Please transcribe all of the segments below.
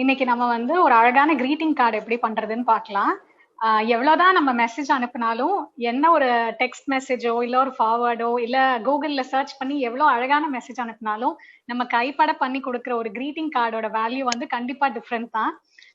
இன்னைக்கு நம்ம வந்து ஒரு அழகான greeting கார்டு எப்படி பண்றதுன்னு பார்க்கலாம். எவ்வளவுதான் நம்ம மெசேஜ் அனுப்பினாலும் என்ன ஒரு டெக்ஸ்ட் மெசேஜோ இல்ல ஒரு ஃபார்வர்டோ இல்ல கூகுள்ல சர்ச் பண்ணி எவ்வளவு அழகான மெசேஜ் அனுப்பினாலும் நம்ம கைப்பட பண்ணி கொடுக்குற ஒரு greeting கார்டோட வேல்யூ வந்து கண்டிப்பா டிஃப்ரெண்ட் தான்.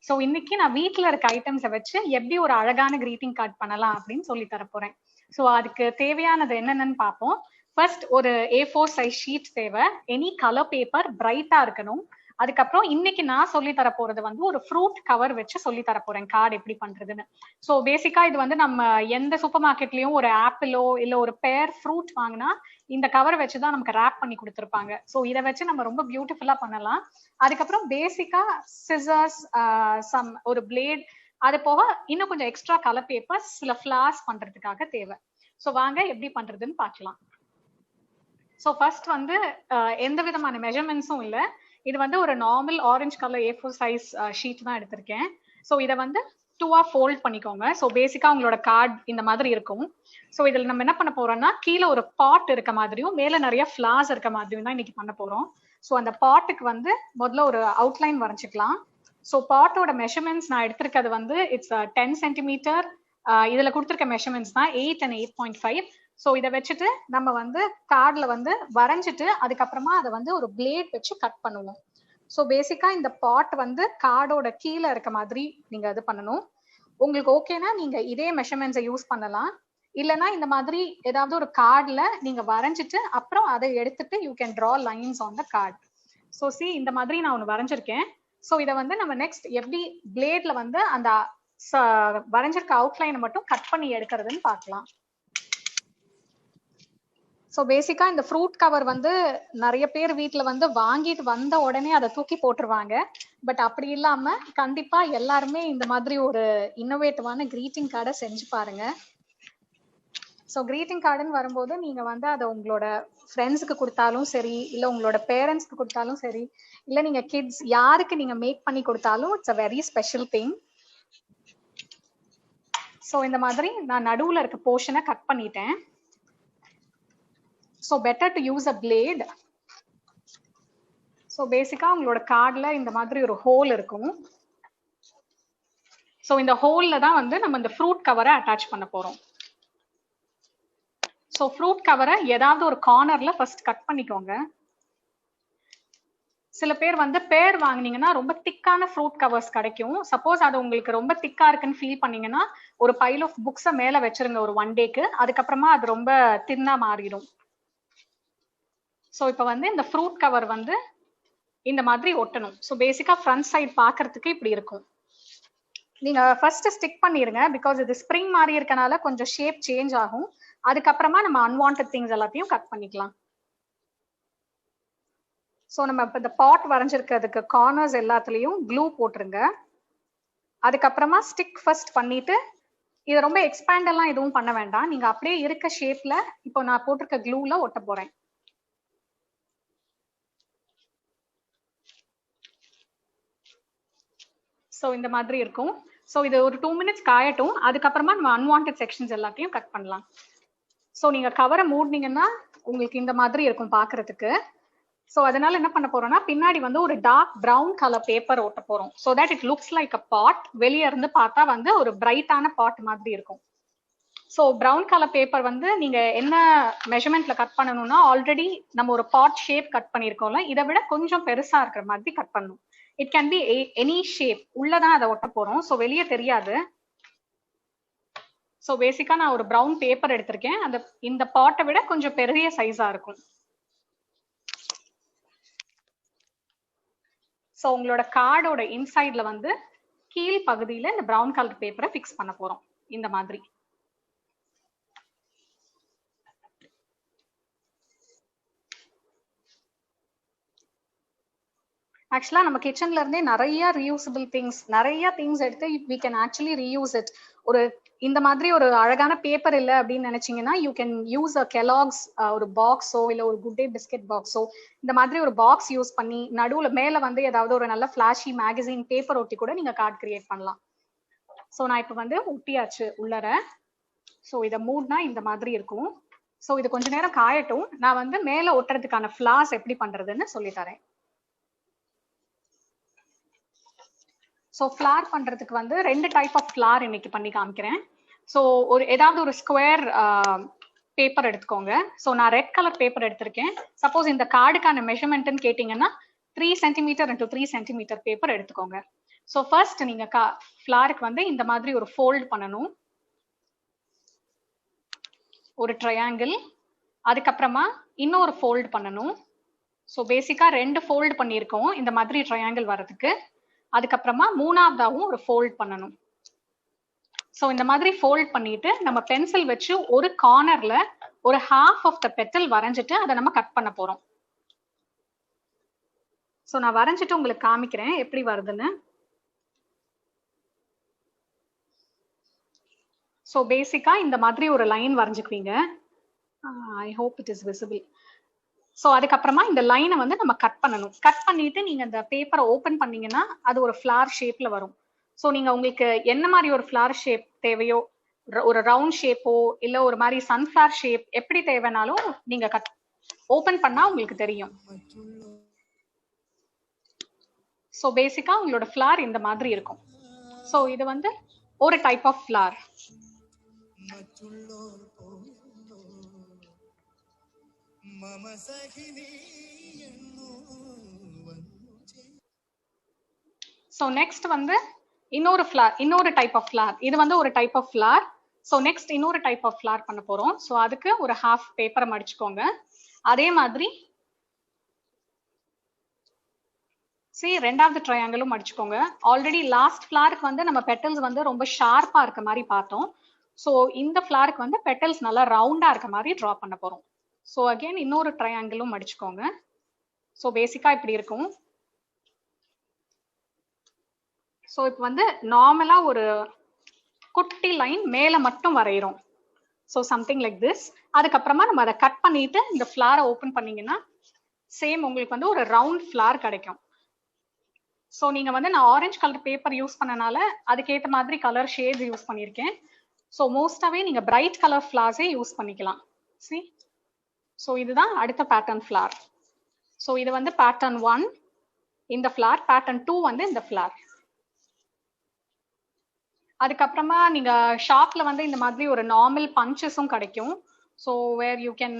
ஸோ இன்னைக்கு நான் வீட்டுல இருக்க ஐட்டம்ஸை வச்சு எப்படி ஒரு அழகான greeting கார்டு பண்ணலாம் அப்படின்னு சொல்லி தர போறேன். ஸோ அதுக்கு தேவையானது என்னென்னு பார்ப்போம். ஃபர்ஸ்ட் ஒரு A4 சைஸ் ஷீட் தேவை. எனி கலர் பேப்பர் பிரைட்டா இருக்கணும். அதுக்கப்புறம் இன்னைக்கு நான் சொல்லி தர போறது வந்து ஒரு ஃப்ரூட் கவர் வச்சு சொல்லி தர போறேன் கார்டு எப்படி பண்றதுன்னு. ஸோ பேசிக்கா இது வந்து நம்ம எந்த சூப்பர் மார்க்கெட்லயும் ஒரு ஆப்பிளோ இல்ல ஒரு பேர் ஃப்ரூட் வாங்கினா இந்த கவர் வச்சுதான் நமக்கு ரேப் பண்ணி கொடுத்துருப்பாங்க. ஸோ இதை வச்சு நம்ம ரொம்ப பியூட்டிஃபுல்லா பண்ணலாம். அதுக்கப்புறம் பேசிக்கா சிசர்ஸ், ஒரு பிளேட், அது போக இன்னும் கொஞ்சம் எக்ஸ்ட்ரா கலர் பேப்பர்ஸ், சில ஃபிளார்ஸ் பண்றதுக்காக தேவை. ஸோ வாங்க எப்படி பண்றதுன்னு பார்க்கலாம். ஸோ ஃபர்ஸ்ட் வந்து எந்த விதமான மெஷர்மெண்ட்ஸும் இல்லை. இது வந்து ஒரு normal orange colour A4 size sheet தான் எடுத்திருக்கேன். ஸோ இதை வந்து 2ஆ ஃபோல்ட் பண்ணிக்கோங்க. ஸோ பேசிக்கா உங்களோட கார்டு இந்த மாதிரி இருக்கும். ஸோ இதில் நம்ம என்ன பண்ண போறோம்னா கீழே ஒரு பாட் இருக்க மாதிரியும் மேல நிறைய ஃபிளார்ஸ் இருக்க மாதிரியும் தான் இன்னைக்கு பண்ண போறோம். ஸோ அந்த பாட்டுக்கு வந்து முதல்ல ஒரு அவுட்லைன் வரைஞ்சிக்கலாம். ஸோ பாட்டோட மெஷர்மெண்ட்ஸ் நான் எடுத்திருக்கிறது வந்து இட்ஸ் 10 சென்டிமீட்டர். இதுல கொடுத்துருக்க மெஷர்மெண்ட்ஸ் தான் 8 and 8.5. ஸோ இதை வச்சுட்டு நம்ம வந்து கார்டில் வந்து வரைஞ்சிட்டு அதுக்கப்புறமா அதை வந்து ஒரு பிளேட் வச்சு கட் பண்ணுவோம். ஸோ பேசிக்கா இந்த பாட் வந்து கார்டோட கீழே இருக்க மாதிரி நீங்க இது பண்ணணும். உங்களுக்கு ஓகேனா நீங்க இதே மெஷர்மெண்ட்ஸை யூஸ் பண்ணலாம். இல்லைன்னா இந்த மாதிரி ஏதாவது ஒரு கார்டில் நீங்க வரைஞ்சிட்டு அப்புறம் அதை எடுத்துட்டு you can draw lines on the card. So இந்த மாதிரி நான் ஒன்று வரைஞ்சிருக்கேன். ஸோ இதை வந்து நம்ம நெக்ஸ்ட் எப்படி பிளேட்ல வந்து அந்த வரைஞ்சிருக்க அவுட்லைனை மட்டும் கட் பண்ணி எடுக்கிறதுன்னு பார்க்கலாம். ஸோ பேசிக்கா இந்த ஃப்ரூட் கவர் வந்து நிறைய பேர் வீட்டில் வந்து வாங்கிட்டு வந்த உடனே அதை தூக்கி போட்டுருவாங்க. பட் அப்படி இல்லாம கண்டிப்பா எல்லாருமே இந்த மாதிரி ஒரு இன்னோவேட்டிவான greeting கார்டை செஞ்சு பாருங்க. ஸோ greeting கார்டுன்னு வரும்போது நீங்க வந்து அதை உங்களோட ஃப்ரெண்ட்ஸுக்கு கொடுத்தாலும் சரி, இல்லை உங்களோட பேரண்ட்ஸ்க்கு கொடுத்தாலும் சரி, இல்லை நீங்க கிட்ஸ் யாருக்கு நீங்க மேக் பண்ணி கொடுத்தாலும் it's a very special thing. So இந்த மாதிரி நான் நடுவில் இருக்க போர்ஷனை கட் பண்ணிட்டேன். So better to use a blade. So பேசிக்கா உங்களோட கார்ட்ல இந்த மாதிரி ஒரு ஹோல் இருக்கும். ஸோ இந்த ஹோல்ல தான் வந்து நம்ம இந்த ஃப்ரூட் கவரை அட்டாச் பண்ண போறோம். ஸோ ஃப்ரூட் கவரை ஏதாவது ஒரு கார்னர்ல ஃபர்ஸ்ட் கட் பண்ணிக்கோங்க. சில பேர் வந்து பேர் வாங்கினீங்கன்னா ரொம்ப திக்கான ஃப்ரூட் கவர்ஸ் கிடைக்கும். சப்போஸ் அது உங்களுக்கு ரொம்ப திக்கா இருக்குன்னு ஃபீல் பண்ணீங்கன்னா ஒரு பைல் ஆஃப் புக்ஸை மேல வச்சிருங்க ஒரு 1 டேக்கு. அதுக்கப்புறமா அது ரொம்ப தின்னா மாறிடும். ஸோ இப்போ வந்து இந்த ஃப்ரூட் கவர் வந்து இந்த மாதிரி ஒட்டணும். ஸோ பேசிக்கா ஃப்ரண்ட் சைட் பார்க்கறதுக்கு இப்படி இருக்கும். நீங்க ஃபர்ஸ்ட் ஸ்டிக் பண்ணிருங்க. பிகாஸ் இது ஸ்ப்ரிங் மாதிரி இருக்கனால கொஞ்சம் ஷேப் சேஞ்ச் ஆகும். அதுக்கப்புறமா நம்ம அன்வான்ட் திங்ஸ் எல்லாத்தையும் கட் பண்ணிக்கலாம். ஸோ நம்ம இப்போ இந்த பாட் வரைஞ்சிருக்கிறதுக்கு கார்னர்ஸ் எல்லாத்துலயும் க்ளூ போட்டுருங்க. அதுக்கப்புறமா ஸ்டிக் ஃபர்ஸ்ட் பண்ணிட்டு இதை ரொம்ப எக்ஸ்பேண்ட் எல்லாம் எதுவும் பண்ண வேண்டாம். நீங்க அப்படியே இருக்க ஷேப்ல இப்போ நான் போட்டிருக்க க்ளூல ஒட்ட போறேன். ஸோ இந்த மாதிரி இருக்கும். ஸோ இது ஒரு 2 மினிட்ஸ் காயட்டும். அதுக்கப்புறமா நம்ம அன்வான்ட் செக்ஷன்ஸ் எல்லாத்தையும் கட் பண்ணலாம். ஸோ நீங்க கவரை மூடினீங்கன்னா உங்களுக்கு இந்த மாதிரி இருக்கும் பார்க்கறதுக்கு. ஸோ அதனால என்ன பண்ண போறோம்னா பின்னாடி வந்து ஒரு டார்க் ப்ரௌன் கலர் பேப்பர் ஒட்ட போறோம். So that it looks like a pot. வெளியே இருந்து பார்த்தா வந்து ஒரு பிரைட்டான பாட் மாதிரி இருக்கும். ஸோ ப்ரௌன் கலர் பேப்பர் வந்து நீங்க என்ன மெஷர்மெண்ட்ல கட் பண்ணணும்னா ஆல்ரெடி நம்ம ஒரு பாட் ஷேப் கட் பண்ணியிருக்கோம்ல, இதை விட கொஞ்சம் பெருசா இருக்கிற மாதிரி கட் பண்ணணும். It can be any shape. உள்ளதான் அதை ஒட்ட போறோம். ஸோ வெளியே தெரியாது. ஸோ பேசிக்கா நான் ஒரு ப்ரௌன் பேப்பர் எடுத்திருக்கேன். இந்த பாட்டை விட கொஞ்சம் பெரிய சைஸா இருக்கும். ஸோ உங்களோட கார்டோட இன்சைட்ல வந்து கீழ் பகுதியில இந்த ப்ரௌன் கலர் பேப்பரை ஃபிக்ஸ் பண்ண போறோம் இந்த மாதிரி. ஆக்சுவலா நம்ம கிச்சன்ல இருந்தே நிறைய ரீயூசபிள் திங்ஸ், நிறைய திங்ஸ் எடுத்து we can actually reuse it. ஒரு இந்த மாதிரி ஒரு அழகான பேப்பர் இல்லை அப்படின்னு நினைச்சீங்கன்னா you can use a Kellogg's ஒரு பாக்ஸோ இல்லை ஒரு குட் டே பிஸ்கெட் பாக்ஸோ இந்த மாதிரி ஒரு பாக்ஸ் யூஸ் பண்ணி நடுவுல மேல வந்து ஏதாவது ஒரு நல்ல ஃபிளாஷி மேகசின் பேப்பர் ஒட்டி கூட நீங்க கார்டு கிரியேட் பண்ணலாம். ஸோ நான் இப்போ வந்து ஒட்டியாச்சு உள்ளர. ஸோ இதை மூட்னா இந்த மாதிரி இருக்கும். ஸோ இது கொஞ்ச நேரம் காயட்டும். நான் வந்து மேல ஒட்டுறதுக்கான ஃபிளார்ஸ் எப்படி பண்றதுன்னு சொல்லி தரேன். ஸோ ஃப்ளார் பண்றதுக்கு வந்து 2 டைப் ஆஃப் ஃப்ளார் இன்னைக்கு பண்ணி காமிக்கிறேன். ஸோ ஏதாவது ஒரு ஸ்கொயர் பேப்பர் எடுத்துக்கோங்க. ஸோ நான் ரெட் கலர் பேப்பர் எடுத்திருக்கேன். சப்போஸ் இந்த கார்டுக்கான மெஷர்மெண்ட்னு கேட்டிங்கன்னா 3 சென்டிமீட்டர் இன்டூ 3 சென்டிமீட்டர் பேப்பர் எடுத்துக்கோங்க. ஸோ ஃபர்ஸ்ட் நீங்க ஃப்ளாருக்கு வந்து இந்த மாதிரி ஒரு ஃபோல்ட் பண்ணணும், ஒரு ட்ரையாங்கிள். அதுக்கப்புறமா இன்னொரு ஃபோல்ட் பண்ணணும். ஸோ பேசிக்கா 2 ஃபோல்ட் பண்ணியிருக்கோம் இந்த மாதிரி ட்ரையாங்கிள் வரதுக்கு. அதுக்கப்புறமா மூணாவதாகவும் ஒரு ஃபோல்ட் பண்ணணும். ஸோ இந்த மாதிரி ஃபோல்ட் பண்ணிட்டு நம்ம பென்சில் வச்சு ஒரு கார்னர்ல ஒரு ஹாஃப் ஆஃப் த பெட்டல் வரைஞ்சிட்டு அதை நம்ம கட் பண்ண போறோம். ஸோ நான் வரைஞ்சிட்டு உங்களுக்கு காமிக்கிறேன் எப்படி வருதுன்னு. ஸோ பேசிக்கா இந்த மாதிரி ஒரு லைன் வரைஞ்சுக்குவீங்க. I hope it is visible. So அதுக்கப்புறமா இந்த லைனை வந்து நம்ம கட் பண்ணணும். கட் பண்ணிட்டு நீங்க இந்த பேப்பரை ஓப்பன் பண்ணீங்கன்னா அது ஒரு ஃபிளார் ஷேப்ல வரும். ஸோ நீங்க உங்களுக்கு என்ன மாதிரி ஒரு ஃபிளார் ஷேப் தேவையோ, ஒரு ரவுண்ட் ஷேப்போ இல்ல ஒரு மாதிரி சன்ஃபிளவர் ஷேப் எப்படி தேவைனாலும் நீங்க ஓப்பன் பண்ணா உங்களுக்கு தெரியும். ஸோ பேசிக்கா உங்களோட ஃபிளார் இந்த மாதிரி இருக்கும். ஸோ இது வந்து ஒரு type of flower. So next வந்து இன்னொரு டைப் ஆஃப் ஃபிளார். இது வந்து ஒரு type of flower. So next இன்னொரு டைப் ஆஃப் ஃபிளார் பண்ண போறோம். ஸோ அதுக்கு ஒரு ஹாஃப் பேப்பரை மடிச்சுக்கோங்க. அதே மாதிரி ரெண்டாவது ட்ரையாங்கிளும் மடிச்சுக்கோங்க. ஆல்ரெடி லாஸ்ட் ஃபிளாருக்கு வந்து நம்ம பெட்டல்ஸ் வந்து ரொம்ப ஷார்ப்பா இருக்க மாதிரி பார்த்தோம். ஸோ இந்த ஃபிளாருக்கு வந்து பெட்டல்ஸ் நல்லா ரவுண்டா இருக்க மாதிரி ட்ரா பண்ண போறோம். ஸோ அகெயின் இன்னொரு ட்ரையாங்கிளும் மடிச்சுக்கோங்க. ஸோ பேசிக்கா இப்படி இருக்கும். ஸோ இப்போ வந்து நார்மலா ஒரு குட்டி லைன் மேல மட்டும் வரைகிறோம். So something like this. அதுக்கப்புறமா நம்ம அதை கட் பண்ணிட்டு இந்த ஃபிளாரை ஓப்பன் பண்ணீங்கன்னா சேம் உங்களுக்கு வந்து ஒரு ரவுண்ட் ஃபிளார் கிடைக்கும். ஸோ நீங்க வந்து நான் ஆரஞ்சு கலர் பேப்பர் யூஸ் பண்ணனால அதுக்கேற்ற மாதிரி கலர் ஷேட்ஸ் யூஸ் பண்ணியிருக்கேன். ஸோ மோஸ்டாவே நீங்க பிரைட் கலர் ஃபிளார்ஸே யூஸ் பண்ணிக்கலாம். சி, ஸோ இதுதான் அடுத்த பேட்டர்ன் ஃபிளார். ஸோ இது வந்து பேட்டர்ன் 1 இந்த ஃபிளார், பேட்டர்ன் 2 வந்து இந்த ஃபிளார். அதுக்கப்புறமா நீங்க ஷாப்ல வந்து இந்த மாதிரி ஒரு நார்மல் பஞ்சஸும் கிடைக்கும். So where you can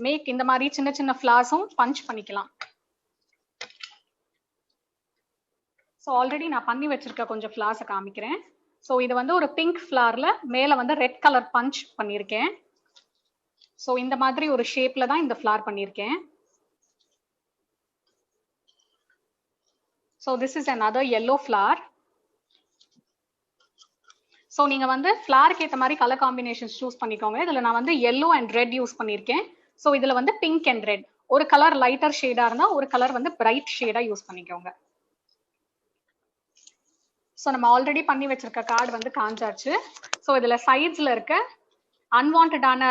make இந்த மாதிரி சின்ன சின்ன ஃபிளார்ஸும் பஞ்ச் பண்ணிக்கலாம். ஸோ ஆல்ரெடி நான் பண்ணி வச்சிருக்க கொஞ்சம் ஃபிளார்ஸை காமிக்கிறேன். ஸோ இது வந்து ஒரு பிங்க் ஃபிளார்ல மேல வந்து ரெட் கலர் பஞ்ச் பண்ணியிருக்கேன். ஸோ இந்த மாதிரி ஒரு ஷேப்ல தான் இந்த ஃபிளார் பண்ணியிருக்கேன். So this is another yellow flower. So நீங்க வந்து ஃபிளாருக்கு ஏற்ற மாதிரி கலர் காம்பினேஷன்ஸ் சூஸ் பண்ணிக்கோங்க. இதுல நான் வந்து yellow and red யூஸ் பண்ணியிருக்கேன். ஸோ இதுல வந்து பிங்க் அண்ட் ரெட், ஒரு கலர் லைட்டர் ஷேடா இருந்தா ஒரு கலர் வந்து பிரைட் ஷேடா யூஸ் பண்ணிக்கோங்க. ஸோ நம்ம ஆல்ரெடி பண்ணி வச்சிருக்க கார்டு வந்து காஞ்சாச்சு. ஸோ இதுல சைட்ஸ்ல இருக்க அன்வான்டான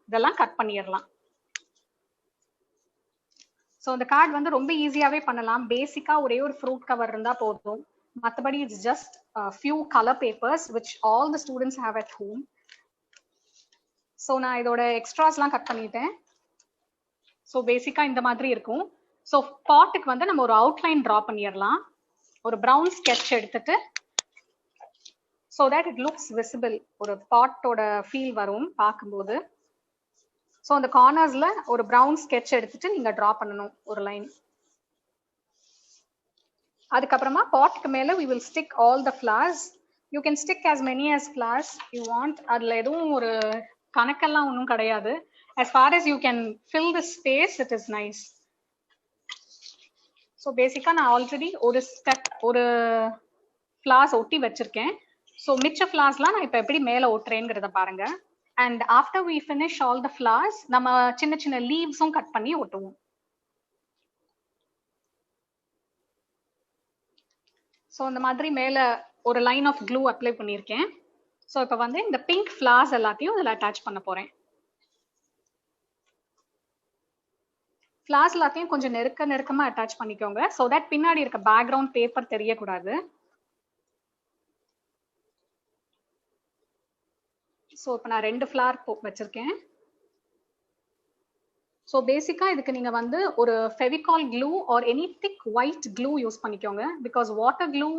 இதெல்லாம் கட் பண்ணிடலாம். ஸோ இந்த கார்டு வந்து ரொம்ப ஈஸியாவே பண்ணலாம். பேசிக்கா ஒரே ஒரு ஃப்ரூட் கவர் இருந்தா போதும். மற்றபடி it's just few colour papers which all the students have at home. So நான் இதோட எக்ஸ்ட்ராஸ்லாம் கட் பண்ணிட்டேன். ஸோ பேசிக்கா இந்த மாதிரி இருக்கும். ஸோ பாட்டுக்கு வந்து நம்ம ஒரு அவுட்லைன் ட்ரா பண்ணிடலாம். ஒரு ப்ரௌன் ஸ்கெட்ச் எடுத்துட்டு so that it looks visible, ஒரு பாட்டோட ஃபீல் வரும் பார்க்கும்போது. ஸோ அந்த கார்னர்ஸ்ல ஒரு ப்ரௌன் ஸ்கெட்ச் எடுத்துட்டு நீங்க ட்ரா பண்ணணும் ஒரு லைன். அதுக்கப்புறமா பாட்டுக்கு மேல we will stick all the flowers. You can stick as many as flowers you want. அதுல எதுவும் ஒரு கணக்கெல்லாம் ஒன்றும் கிடையாது. as far as you can fill the space, it is nice. So பேசிக்கா நான் ஆல்ரெடி ஒரு ஃபிளார்ஸ் ஒட்டி வச்சிருக்கேன். ஸோ மிச்ச ஃபிளார்ஸ்லாம் நான் இப்போ எப்படி மேலே ஒட்டுறேங்கிறத பாருங்க. And after we finish all the flowers, நம்ம சின்ன சின்ன லீவ்ஸும் கட் பண்ணி ஒட்டுவோம். ஸோ இந்த மாதிரி மேலே ஒரு லைன் ஆஃப் க்ளூ அப்ளை பண்ணியிருக்கேன். ஸோ இப்போ வந்து இந்த பிங்க் ஃபிளார்ஸ் எல்லாத்தையும் இதில் அட்டாச் பண்ண போறேன். ஃபிளார்ஸ் எல்லாத்தையும் கொஞ்சம் நெருக்கமா அட்டாச் பண்ணிக்கோங்க. ஸோ தட் பின்னாடி இருக்க பேக்ரவுண்ட் பேப்பர் தெரியக்கூடாது. ஸோ இப்போ நான் 2 ஃபிளார் வச்சிருக்கேன். ஸோ பேசிக்கா இதுக்கு நீங்க வந்து ஒரு Fevicol glue or any thick white glue use பண்ணிக்கோங்க. Because water glue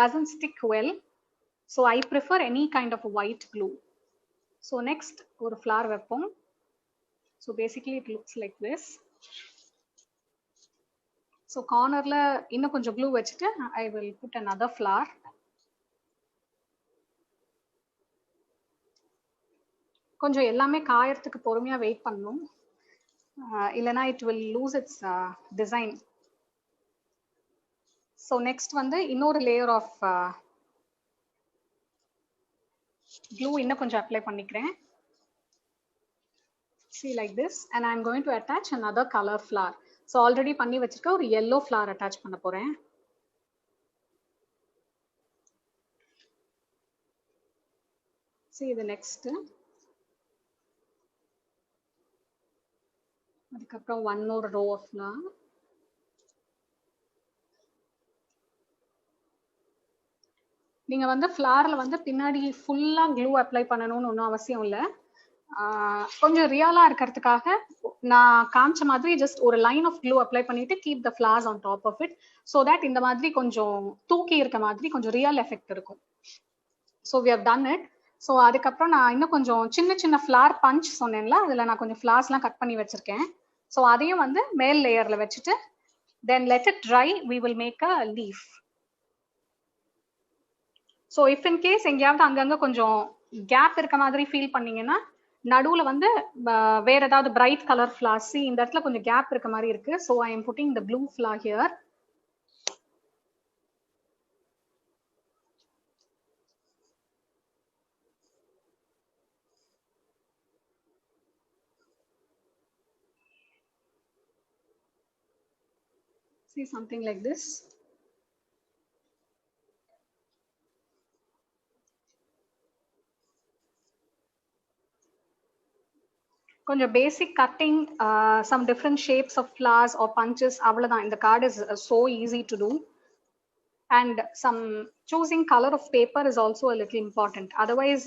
doesn't stick well. So I prefer any kind of white glue. So next ஒரு flower வைப்போம். So basically it looks like this. So cornerல இன்னும் கொஞ்சம் glue வச்சுட்டு I will put another flower. கொஞ்சம் எல்லாமே காயறதுக்கு பொறுமையா wait பண்ணணும், இல்லனா it will lose its design. So next வந்து இன்னொரு layer of glue இன்னும் கொஞ்சம் apply பண்ணிக்கிறேன். See like this, and I am going to attach another color flower. So already பண்ணி வச்சிருக்க ஒரு yellow flower attach பண்ண போறேன். See the next. அதுக்கப்புறம் one more row of flower. நீங்க வந்து ஃப்ளார்ல வந்து பின்னாடி ஃபுல்லா க்ளூ அப்ளை பண்ணணும்னு ஒன்றும் அவசியம் இல்லை. கொஞ்சம் ரியலா இருக்கிறதுக்காக நான் காமிச்ச மாதிரி ஜஸ்ட் ஒரு லைன் ஆஃப் க்ளூ அப்ளை பண்ணிட்டு keep the flowers on top of it, so that இந்த மாதிரி கொஞ்சம் தூக்கி இருக்க மாதிரி கொஞ்சம் ரியல் எஃபெக்ட் இருக்கும். So we have done it. So அதுக்கப்புறம் நான் இன்னும் கொஞ்சம் சின்ன சின்ன ஃப்ளார் பஞ்ச் சொன்னேன்ல, அதில் நான் கொஞ்சம் ஃப்ளார்ஸ்லாம் கட் பண்ணி வச்சிருக்கேன். ஸோ அதையும் வந்து மேல் லேயர்ல வச்சுட்டு then let it dry, we will make a leaf. So if in case எங்கேயாவது அங்கங்க கொஞ்சம் கேப் இருக்க மாதிரி ஃபீல் பண்ணீங்கன்னா நடுவுல வந்து வேற ஏதாவது பிரைட் கலர் ஃபிளார்ஸ், இந்த இடத்துல கொஞ்சம் கேப் இருக்க மாதிரி இருக்கு. So I am putting the blue flower here. See something like this. கொஞ்சம் basic cutting, some different shapes of flowers or punches, அவ்வளோதான். இந்த card is so easy to do. And some choosing color of paper is also a little important. Otherwise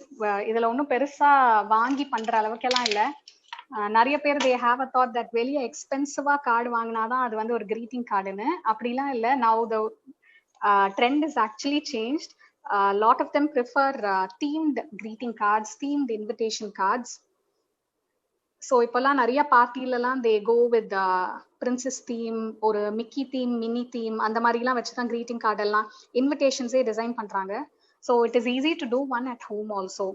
இதுல ஒன்றும் பெருசா வாங்கி பண்ற அளவுக்கெல்லாம் இல்லை. நிறைய பேர் they have a thought that வெளியே எக்ஸ்பென்சிவா கார்டு வாங்கினாதான் அது வந்து ஒரு greeting கார்டுன்னு. அப்படிலாம் இல்லை. Now the trend is actually changed. A lot of them prefer themed greeting cards, themed invitation cards. So இப்போல்லாம் நிறைய பார்ட்டிலலாம் they go with princess theme, ஒரு மிக்கி தீம், மினி தீம், அந்த மாதிரிலாம் வச்சு தான் கிரீட்டிங் கார்டெல்லாம் இன்விடேஷன்ஸே டிசைன் பண்ணுறாங்க. So it is easy to do one at home also.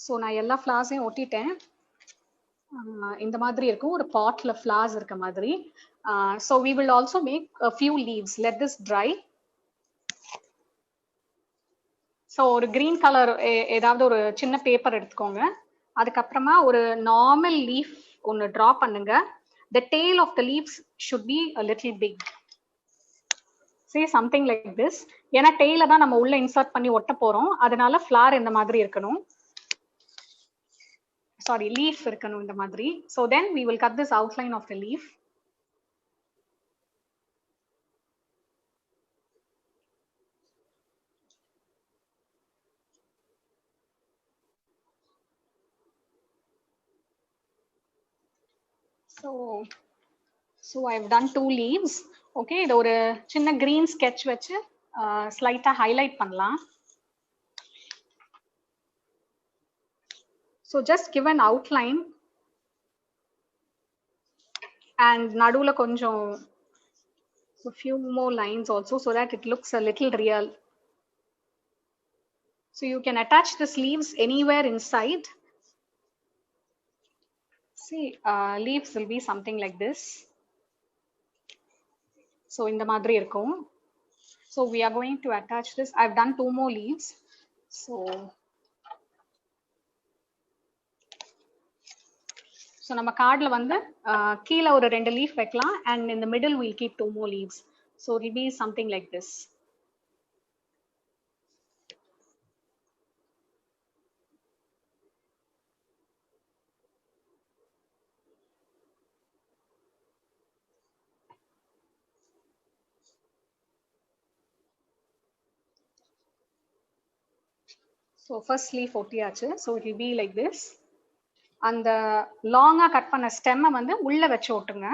So நான் எல்லா ஃப்ளார்ஸையும் ஒட்டிட்டேன். இந்த மாதிரி இருக்கும், ஒரு பாட்ல ஃப்ளார்ஸ் இருக்க மாதிரி. So we will also make a few leaves. Let this dry. So ஒரு கிரீன் கலர் ஏதாவது ஒரு சின்ன பேப்பர் எடுத்துக்கோங்க. அதுக்கப்புறமா ஒரு நார்மல் லீஃப் ஒன்று ட்ரா பண்ணுங்க. The tail of the leaves should be a little big. See something like this. ஏன்னா டெய்ல தான் நம்ம உள்ள இன்சர்ட் பண்ணி ஒட்ட போறோம், அதனால ஃபிளார் இந்த மாதிரி இருக்கணும். சாரி, லீஃப் இருக்கணும் இந்த மாதிரி. So then we will cut this outline of the leaf. So I've done 2 leaves. Okay, இது ஒரு சின்ன green sketch வச்சு ஸ்லைட்டா ஹைலைட் பண்ணலாம். So just give an outline and நடுவுல கொஞ்சம் a few more lines also so that it looks a little real. So you can attach the sleeves anywhere inside. See, leaves will be something like this. So இந்த மாதிரி இருக்கும். So we are going to attach this. I've done 2 more leaves. So நம்ம கார்ட்ல வந்து கீழே ஒரு 2 leaf வைக்கலாம், and in the middle we'll keep 2 more leaves. So it will be something like this. So first leaf ஒட்டியாச்சு. So it will be like this. அந்த லாங்கா cut பண்ண ஸ்டெம்மை வந்து உள்ள வச்சு ஓட்டுங்க,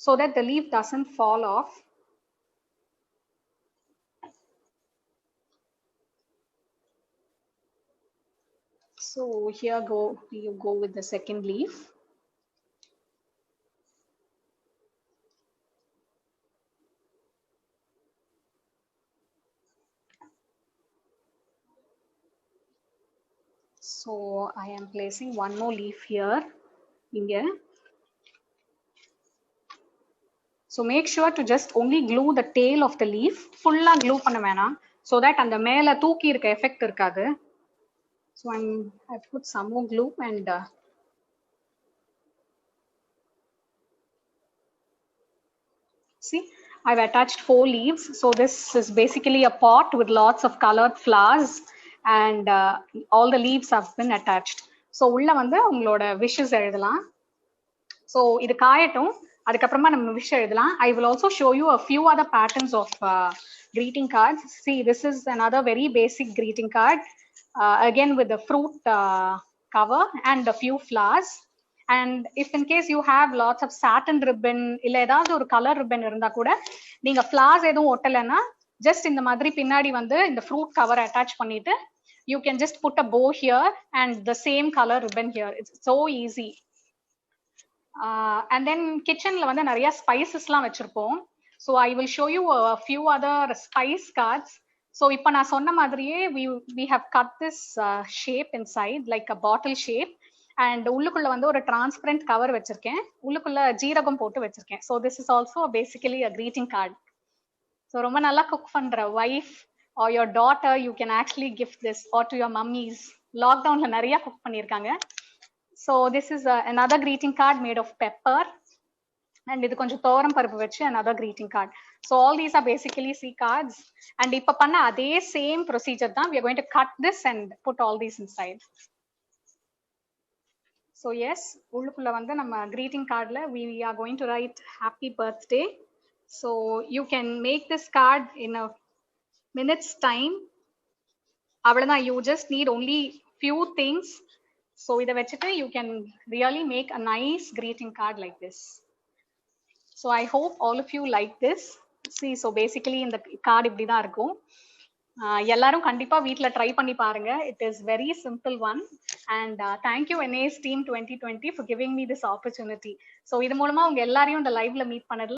so that the leaf doesn't fall off. So here you go with the second leaf. So I am placing one more leaf here. Inge. So make sure to just only glue the tail of the leaf. Fulla glue பண்ண வேணாம், so that அந்த மேல தூக்கி இருக்க effect இருக்காது. So I put some more glue and see, I've attached 4 leaves. So this is basically a pot with lots of colored flowers and all the leaves have been attached. So உள்ள வந்து உங்களோட wishes எழுதலாம். So இது காயட்டும், அதுக்கப்புறமா நம்ம wish எழுதலாம். I will also show you a few other patterns of greeting cards. See, this is another very basic greeting card, again with the fruit cover and a few flowers. And if in case you have lots of satin ribbon இல்ல ஏதாவது ஒரு colour ribbon இருந்தா கூட நீங்க flowers எதுவும் ஒட்டலைன்னா just இந்த மாதிரி பின்னாடி வந்து இந்த fruit cover attach பண்ணிட்டு you can just put a bow here and the same color ribbon here. It's so easy. And then kitchenல வந்து நிறைய ஸ்பைசஸ்லாம் வச்சிருப்போம். So I will show you a few other spice cards. So இப்போ நான் சொன்ன மாதிரியே we have cut this shape inside like a bottle shape and உள்ளுக்குள்ள வந்து ஒரு transparent cover வச்சிருக்கேன், உள்ளுக்குள்ள ஜீரகம் போட்டு வச்சிருக்கேன். So this is also basically a greeting card. So ரொம்ப நல்லா cook பண்ற wife or your daughter, you can actually gift this, or to your mummies. லாக்டவுன்ல நிறைய குக் பண்ணிருக்காங்க. So this is another greeting card made of pepper, and இது கொஞ்சம் தோரம் பருப்பு வச்சு another greeting card. So all these are basically C cards, and இப்ப பண்ண அதே same procedure தான் we are going to cut this and put all these inside. So yes, உள்ளுக்குள்ள வந்து நம்ம greeting cardல we are going to write happy birthday. So you can make this card in a minute's time. அவ்வளவுதான், you just need only few things. So இதை வச்சுட்டு you can really make a nice greeting card like this. So I hope all of you like this. See, so basically இந்த card இப்படி தான் இருக்கும். எல்லாரும் கண்டிப்பா வீட்ல ட்ரை பண்ணி பாருங்க. It is very simple one, and thank you NAS team 2020 for giving me this opportunity. So இது மூலமா உங்க எல்லாரையும் இந்த லைவ்ல மீட் பண்ணதுல